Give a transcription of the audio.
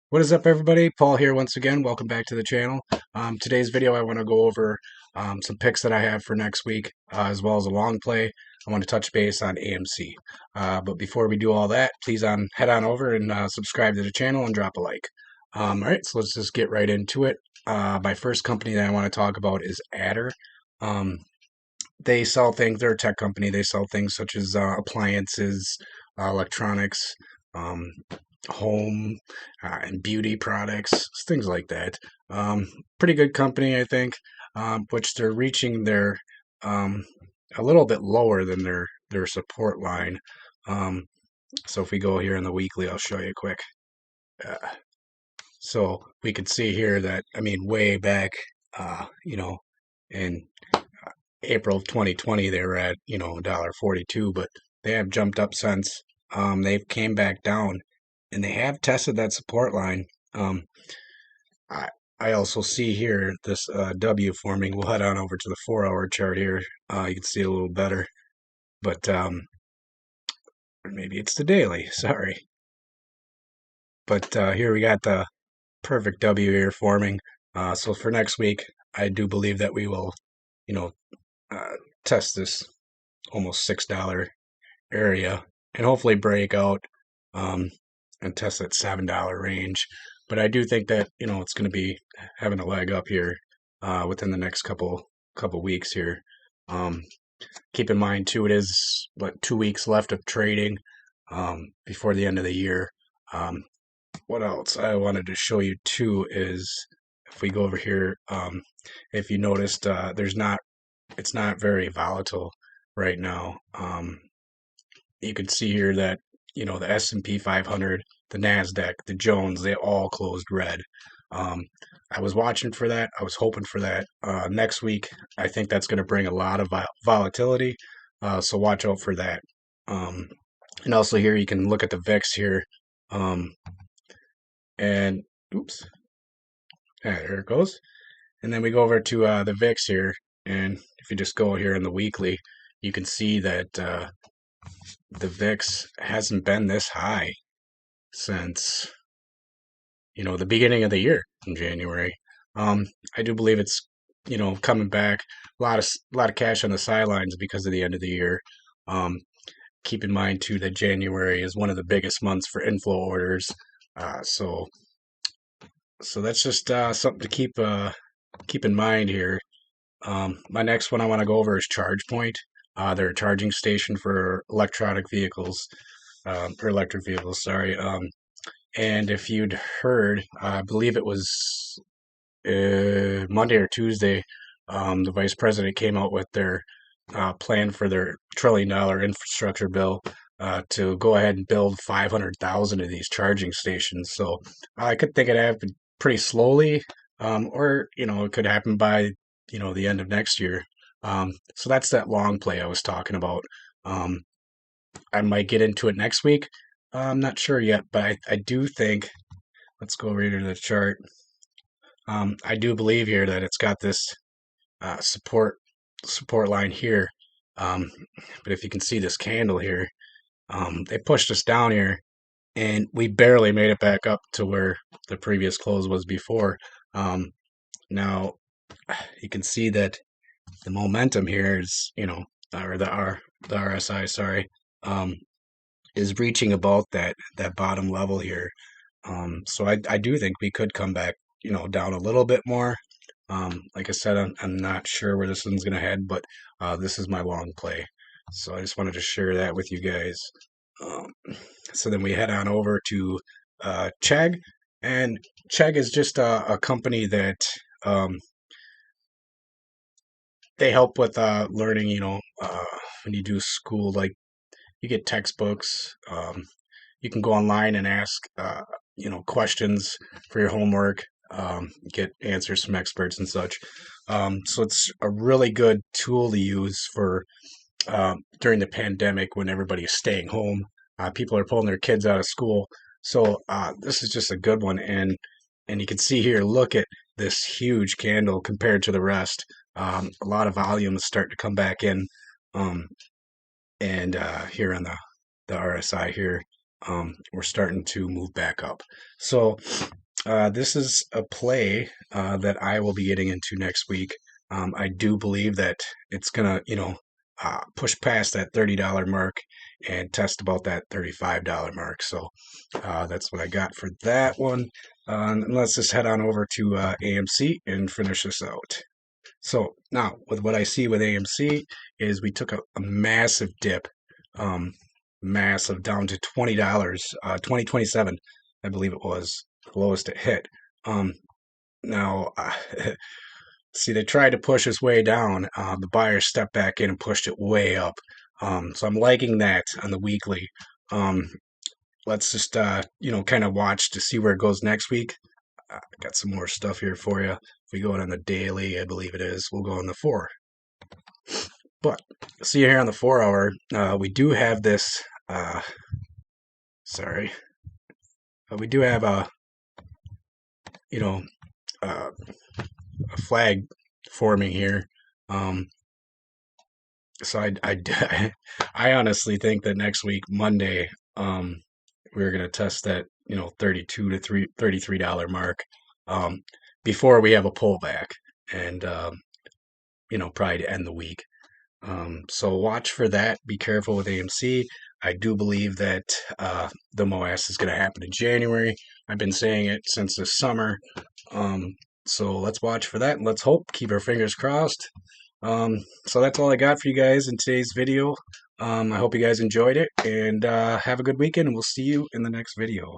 What is up, everybody? Paul here once again. Welcome back to the channel. Today's video, I want to go over some picks that I have for next week, as well as a long play. I want to touch base on AMC. But before we do all that, please head on over and subscribe to the channel and drop a like. All right, so let's just get right into it. My first company that I want to talk about is Adder. Um, they sell things. They're a tech company. They sell things such as appliances, electronics, um, home and beauty products, things like that. Pretty good company, I think, which they're reaching their um, a little bit lower than their support line. Um, so if we go here in the weekly, I'll show you quick. Uh, so we could see here that, I mean, way back, in April of 2020, they were at, $1.42, but they have jumped up since. They've came back down and they have tested that support line. Um, I, I also see here this W forming. We'll head on over to the 4-hour chart here. You can see it a little better, but or maybe it's the daily. Sorry. But here we got the perfect W here forming. So for next week, I do believe that we will, you know, uh, test this almost $6 area and hopefully break out um, and test that $7 range. But I do think that it's going to be having a leg up here within the next couple weeks here. Um, Keep in mind too, it is 2 weeks left of trading before the end of the year. Um, what else I wanted to show you too is if we go over here, if you noticed, it's not very volatile right now. You can see here that the S&P 500, the Nasdaq, the Jones, they all closed red. Um, I was watching for that. I was hoping for that. Next week, I think that's going to bring a lot of volatility. So watch out for that. Um, and also here you can look at the VIX here. Um, and oops, there it goes. And then we go over to the VIX here. And if you just go here in the weekly, you can see that the VIX hasn't been this high since the beginning of the year in January. I do believe it's coming back. A lot of cash on the sidelines because of the end of the year. Um, Keep in mind too that January is one of the biggest months for inflow orders. So that's just something to keep in mind here. My next one I want to go over is ChargePoint. They're a charging station for electronic vehicles, or electric vehicles. Sorry. And if you'd heard, I believe it was Monday or Tuesday, the vice president came out with their plan for their $1 trillion infrastructure bill to go ahead and build 500,000 of these charging stations. So I could think it happened pretty slowly, or it could happen by the end of next year. So that's that long play I was talking about. Um, I might get into it next week. I'm not sure yet, but I do think, let's go right to the chart. I do believe here that it's got this support line here. But if you can see this candle here, they pushed us down here and we barely made it back up to where the previous close was before. Now you can see that the momentum here is, or the RSI, sorry, is reaching about that bottom level here. So I do think we could come back, down a little bit more. Like I said, I'm not sure where this one's going to head, but this is my long play. So I just wanted to share that with you guys. Um, so then we head on over to Chegg, and Chegg is just a company that they help with learning, when you do school, like you get textbooks. You can go online and ask, questions for your homework, get answers from experts and such. So it's a really good tool to use for during the pandemic when everybody is staying home. People are pulling their kids out of school. So this is just a good one. And you can see here, look at this huge candle compared to the rest. A lot of volume is starting to come back in. Um, and here on the RSI here, we're starting to move back up. So This is a play that I will be getting into next week. I do believe that it's gonna, push past that $30 mark and test about that $35 mark. So that's what I got for that one. And let's just head on over to AMC and finish this out. So now, with what I see with AMC is we took a massive dip, um, massive down to $20, 2027, I believe it was the lowest it hit. Um, now, see, they tried to push us way down. The buyers stepped back in and pushed it way up. So I'm liking that on the weekly. Um, let's just kind of watch to see where it goes next week. I got some more stuff here for you. If we go on the daily, I believe it is, we'll go on the 4. But see here on the 4 hour, we do have this. Sorry, we do have you know, uh, a flag forming here. Um, so I honestly think that next week, Monday, we're gonna test that 32 to $33 mark um, before we have a pullback, and probably to end the week. So watch for that. Be careful with AMC. I do believe that the MOAS is going to happen in January. I've been saying it since the summer. Um, so let's watch for that and let's hope, keep our fingers crossed. So that's all I got for you guys in today's video. I hope you guys enjoyed it and have a good weekend. We'll see you in the next video.